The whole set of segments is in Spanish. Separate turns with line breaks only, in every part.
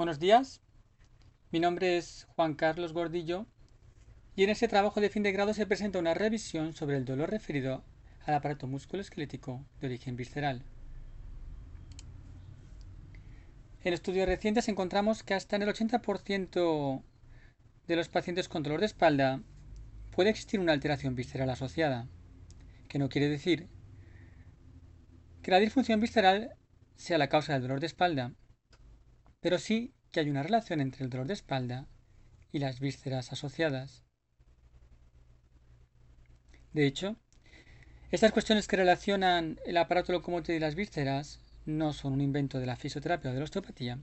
Buenos días, mi nombre es Juan Carlos Gordillo y en este trabajo de fin de grado se presenta una revisión sobre el dolor referido al aparato musculoesquelético de origen visceral. En estudios recientes encontramos que hasta en el 80% de los pacientes con dolor de espalda puede existir una alteración visceral asociada, que no quiere decir que la disfunción visceral sea la causa del dolor de espalda, pero sí que hay una relación entre el dolor de espalda y las vísceras asociadas. De hecho, estas cuestiones que relacionan el aparato locomotor y las vísceras no son un invento de la fisioterapia o de la osteopatía,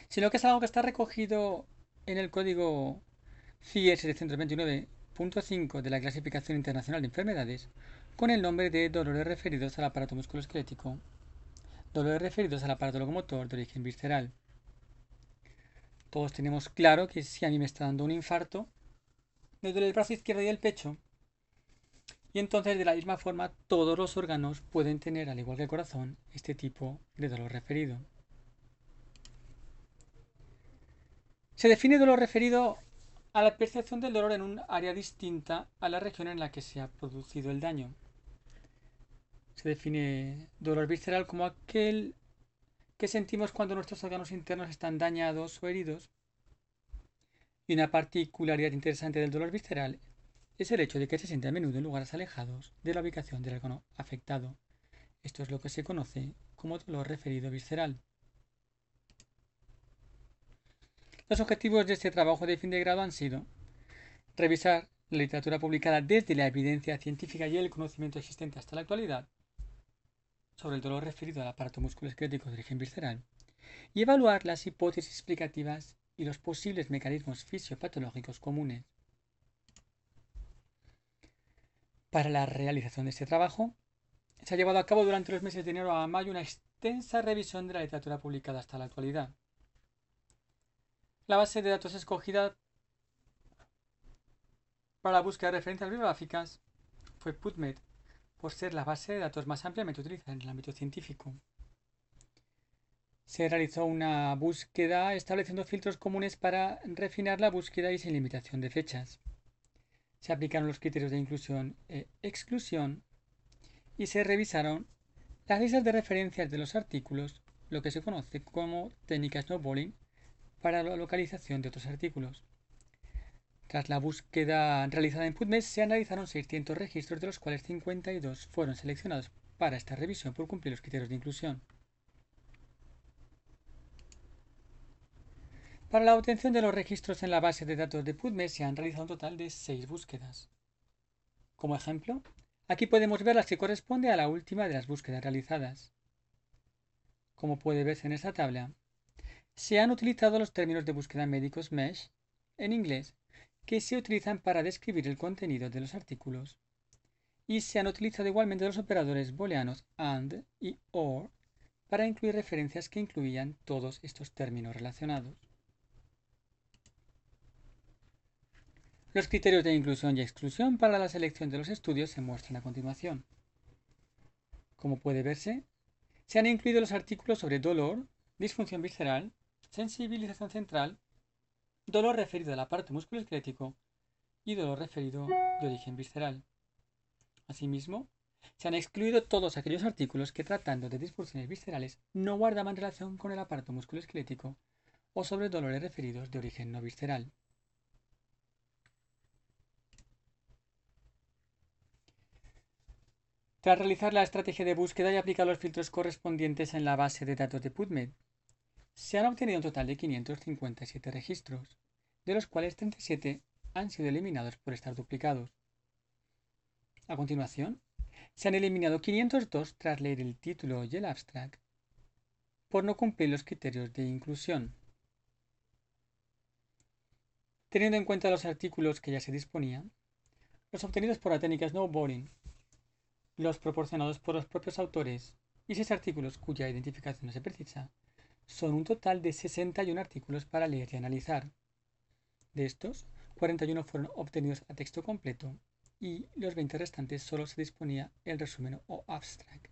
sino que es algo que está recogido en el código CIE 729.5 de la Clasificación Internacional de Enfermedades con el nombre de dolores referidos al aparato musculoesquelético, dolores referidos al aparato locomotor de origen visceral. Todos tenemos claro que si a mí me está dando un infarto, me duele el brazo izquierdo y el pecho, y entonces, de la misma forma, todos los órganos pueden tener, al igual que el corazón, este tipo de dolor referido. Se define dolor referido a la percepción del dolor en un área distinta a la región en la que se ha producido el daño. Se define dolor visceral como aquel que sentimos cuando nuestros órganos internos están dañados o heridos. Y una particularidad interesante del dolor visceral es el hecho de que se siente a menudo en lugares alejados de la ubicación del órgano afectado. Esto es lo que se conoce como dolor referido visceral. Los objetivos de este trabajo de fin de grado han sido revisar la literatura publicada desde la evidencia científica y el conocimiento existente hasta la actualidad sobre el dolor referido al aparato musculoesquelético de origen visceral y evaluar las hipótesis explicativas y los posibles mecanismos fisiopatológicos comunes. Para la realización de este trabajo, se ha llevado a cabo durante los meses de enero a mayo una extensa revisión de la literatura publicada hasta la actualidad. La base de datos escogida para la búsqueda de referencias bibliográficas fue PubMed, por ser la base de datos más ampliamente utilizada en el ámbito científico. Se realizó una búsqueda estableciendo filtros comunes para refinar la búsqueda y sin limitación de fechas. Se aplicaron los criterios de inclusión e exclusión y se revisaron las listas de referencias de los artículos, lo que se conoce como técnica snowballing, para la localización de otros artículos. Tras la búsqueda realizada en PubMed se analizaron 600 registros, de los cuales 52 fueron seleccionados para esta revisión por cumplir los criterios de inclusión. Para la obtención de los registros en la base de datos de PubMed se han realizado un total de 6 búsquedas. Como ejemplo, aquí podemos ver las que corresponden a la última de las búsquedas realizadas. Como puede verse en esta tabla, se han utilizado los términos de búsqueda médicos MESH en inglés que se utilizan para describir el contenido de los artículos, y se han utilizado igualmente los operadores booleanos AND y OR para incluir referencias que incluían todos estos términos relacionados. Los criterios de inclusión y exclusión para la selección de los estudios se muestran a continuación. Como puede verse, se han incluido los artículos sobre dolor, disfunción visceral, sensibilización central, dolor referido al aparato musculoesquelético y dolor referido de origen visceral. Asimismo, se han excluido todos aquellos artículos que, tratando de disfunciones viscerales, no guardaban relación con el aparato musculoesquelético o sobre dolores referidos de origen no visceral. Tras realizar la estrategia de búsqueda y aplicar los filtros correspondientes en la base de datos de PubMed, se han obtenido un total de 557 registros, de los cuales 37 han sido eliminados por estar duplicados. A continuación, se han eliminado 502 tras leer el título y el abstract por no cumplir los criterios de inclusión. Teniendo en cuenta los artículos que ya se disponían, los obtenidos por la técnica snowboarding, los proporcionados por los propios autores y 6 artículos cuya identificación no se precisa, son un total de 61 artículos para leer y analizar. De estos, 41 fueron obtenidos a texto completo y los 20 restantes solo se disponía el resumen o abstract.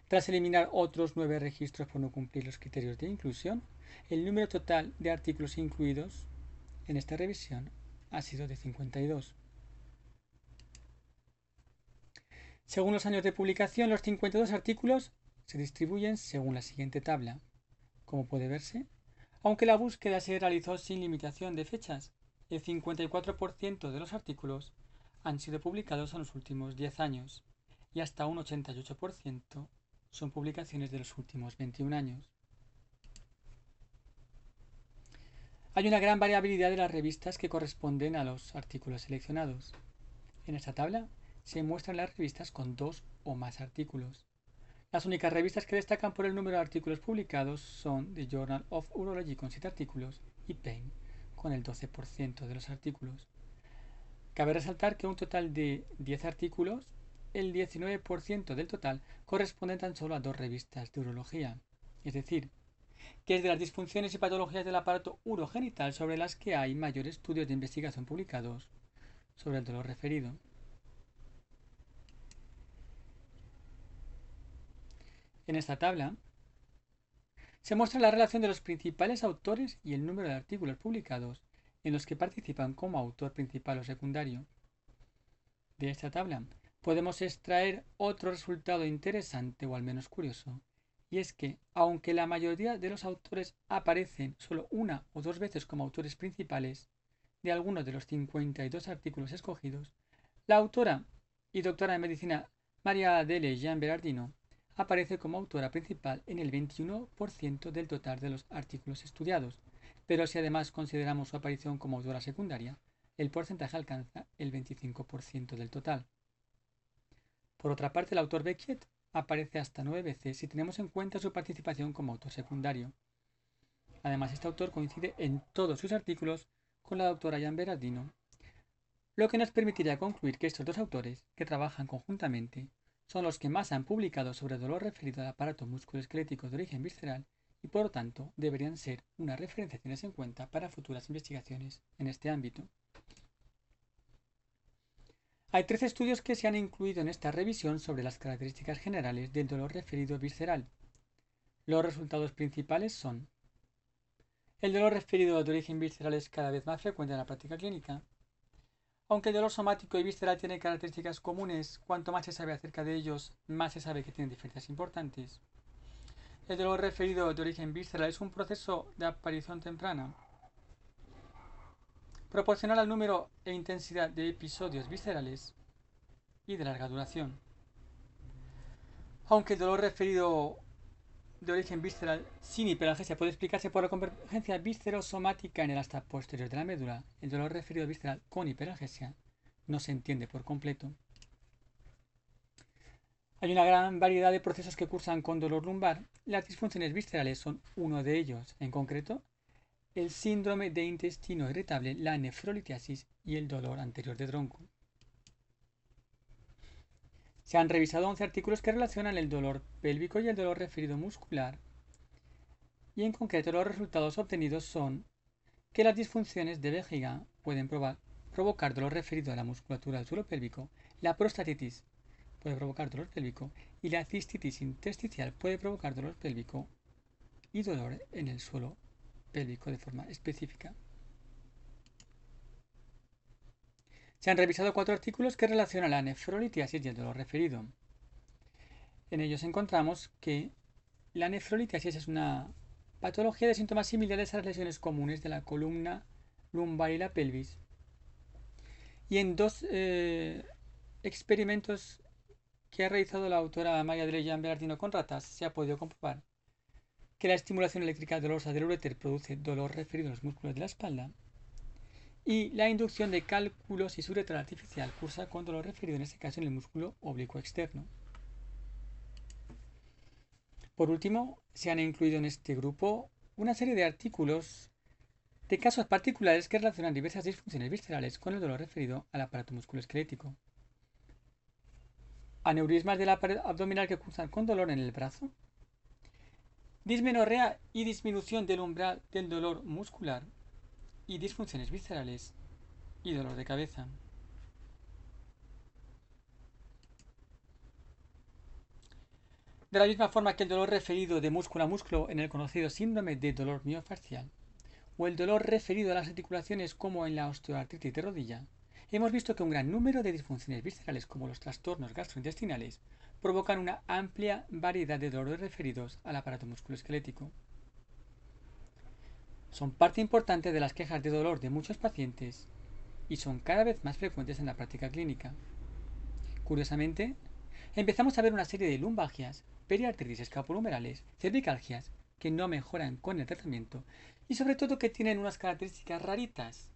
Tras eliminar otros 9 registros por no cumplir los criterios de inclusión, el número total de artículos incluidos en esta revisión ha sido de 52. Según los años de publicación, los 52 artículos se distribuyen según la siguiente tabla. Como puede verse, aunque la búsqueda se realizó sin limitación de fechas, el 54% de los artículos han sido publicados en los últimos 10 años y hasta un 88% son publicaciones de los últimos 21 años. Hay una gran variabilidad de las revistas que corresponden a los artículos seleccionados. En esta tabla se muestran las revistas con 2 o más artículos. Las únicas revistas que destacan por el número de artículos publicados son The Journal of Urology con 7 artículos y Pain con el 12% de los artículos. Cabe resaltar que un total de 10 artículos, el 19% del total corresponde tan solo a 2 revistas de urología, es decir, que es de las disfunciones y patologías del aparato urogenital sobre las que hay mayores estudios de investigación publicados sobre el dolor referido. En esta tabla se muestra la relación de los principales autores y el número de artículos publicados en los que participan como autor principal o secundario. De esta tabla podemos extraer otro resultado interesante o al menos curioso, y es que, aunque la mayoría de los autores aparecen solo una o dos veces como autores principales de algunos de los 52 artículos escogidos, la autora y doctora en medicina María Adele Jean Berardino aparece como autora principal en el 21% del total de los artículos estudiados, pero si además consideramos su aparición como autora secundaria, el porcentaje alcanza el 25% del total. Por otra parte, el autor Beckett aparece hasta 9 veces si tenemos en cuenta su participación como autor secundario. Además, este autor coincide en todos sus artículos con la doctora Jean Berardino, lo que nos permitiría concluir que estos dos autores, que trabajan conjuntamente, son los que más han publicado sobre dolor referido al aparato musculoesquelético de origen visceral y por lo tanto deberían ser una referencia a tenerse en cuenta para futuras investigaciones en este ámbito. Hay 13 estudios que se han incluido en esta revisión sobre las características generales del dolor referido visceral. Los resultados principales son: el dolor referido de origen visceral es cada vez más frecuente en la práctica clínica. Aunque el dolor somático y visceral tiene características comunes, cuanto más se sabe acerca de ellos, más se sabe que tienen diferencias importantes. El dolor referido de origen visceral es un proceso de aparición temprana, proporcional al número e intensidad de episodios viscerales y de larga duración. Aunque el dolor referido de origen visceral sin hiperalgesia puede explicarse por la convergencia viscerosomática en el asta posterior de la médula, el dolor referido visceral con hiperalgesia no se entiende por completo. Hay una gran variedad de procesos que cursan con dolor lumbar. Las disfunciones viscerales son uno de ellos, en concreto, el síndrome de intestino irritable, la nefrolitiasis y el dolor anterior de tronco. Se han revisado 11 artículos que relacionan el dolor pélvico y el dolor referido muscular, y en concreto los resultados obtenidos son que las disfunciones de vejiga pueden provocar dolor referido a la musculatura del suelo pélvico, la prostatitis puede provocar dolor pélvico y la cistitis intersticial puede provocar dolor pélvico y dolor en el suelo pélvico de forma específica. Se han revisado 4 artículos que relacionan la nefrolitiasis y el dolor referido. En ellos encontramos que la nefrolitiasis es una patología de síntomas similares a las lesiones comunes de la columna lumbar y la pelvis. Y en 2 experimentos que ha realizado la autora María de Jean Berardino con ratas, se ha podido comprobar que la estimulación eléctrica dolorosa del uréter produce dolor referido a los músculos de la espalda y la inducción de calculosis uretral artificial cursa con dolor referido en este caso en el músculo oblicuo externo. Por último, se han incluido en este grupo una serie de artículos de casos particulares que relacionan diversas disfunciones viscerales con el dolor referido al aparato musculoesquelético. Aneurismas de la pared abdominal que cursan con dolor en el brazo, dismenorrea y disminución del umbral del dolor muscular y disfunciones viscerales y dolor de cabeza. De la misma forma que el dolor referido de músculo a músculo en el conocido síndrome de dolor miofascial, o el dolor referido a las articulaciones como en la osteoartritis de rodilla, hemos visto que un gran número de disfunciones viscerales como los trastornos gastrointestinales provocan una amplia variedad de dolores referidos al aparato musculoesquelético. Son parte importante de las quejas de dolor de muchos pacientes y son cada vez más frecuentes en la práctica clínica. Curiosamente, empezamos a ver una serie de lumbalgias, periartritis escapulohumerales, cervicalgias que no mejoran con el tratamiento y sobre todo que tienen unas características raritas,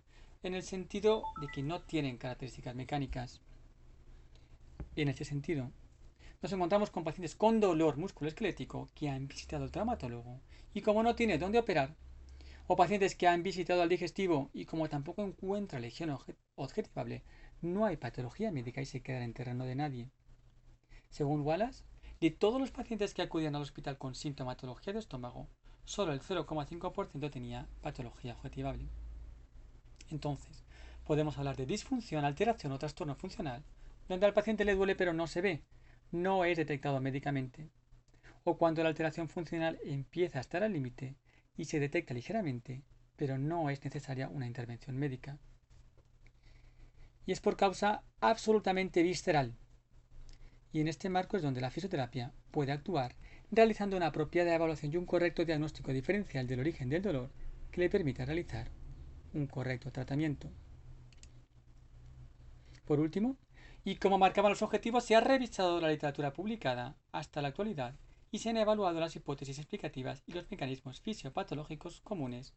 en el sentido de que no tienen características mecánicas. En este sentido, nos encontramos con pacientes con dolor musculoesquelético que han visitado al traumatólogo y como no tiene dónde operar, o pacientes que han visitado al digestivo y como tampoco encuentra lesión objetivable, no hay patología médica y se queda en terreno de nadie. Según Wallace, de todos los pacientes que acudían al hospital con sintomatología de estómago, solo el 0,5% tenía patología objetivable. Entonces, podemos hablar de disfunción, alteración o trastorno funcional, donde al paciente le duele pero no se ve, no es detectado médicamente, o cuando la alteración funcional empieza a estar al límite y se detecta ligeramente, pero no es necesaria una intervención médica. Y es por causa absolutamente visceral. Y en este marco es donde la fisioterapia puede actuar realizando una apropiada evaluación y un correcto diagnóstico diferencial del origen del dolor que le permita realizar un correcto tratamiento. Por último, y como marcaban los objetivos, se ha revisado la literatura publicada hasta la actualidad y se han evaluado las hipótesis explicativas y los mecanismos fisiopatológicos comunes.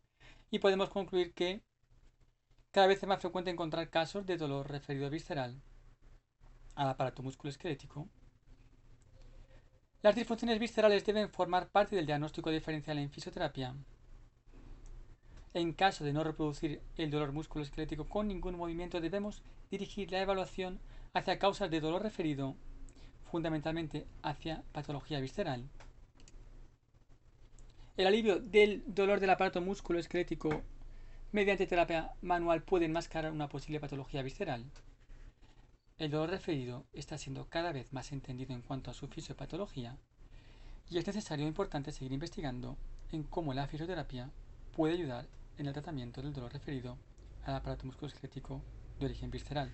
Y podemos concluir que cada vez es más frecuente encontrar casos de dolor referido visceral al aparato musculoesquelético. Las disfunciones viscerales deben formar parte del diagnóstico diferencial en fisioterapia. En caso de no reproducir el dolor musculoesquelético con ningún movimiento, debemos dirigir la evaluación hacia causas de dolor referido, fundamentalmente hacia patología visceral. El alivio del dolor del aparato musculoesquelético mediante terapia manual puede enmascarar una posible patología visceral. El dolor referido está siendo cada vez más entendido en cuanto a su fisiopatología y es necesario e importante seguir investigando en cómo la fisioterapia puede ayudar en el tratamiento del dolor referido al aparato musculoesquelético de origen visceral.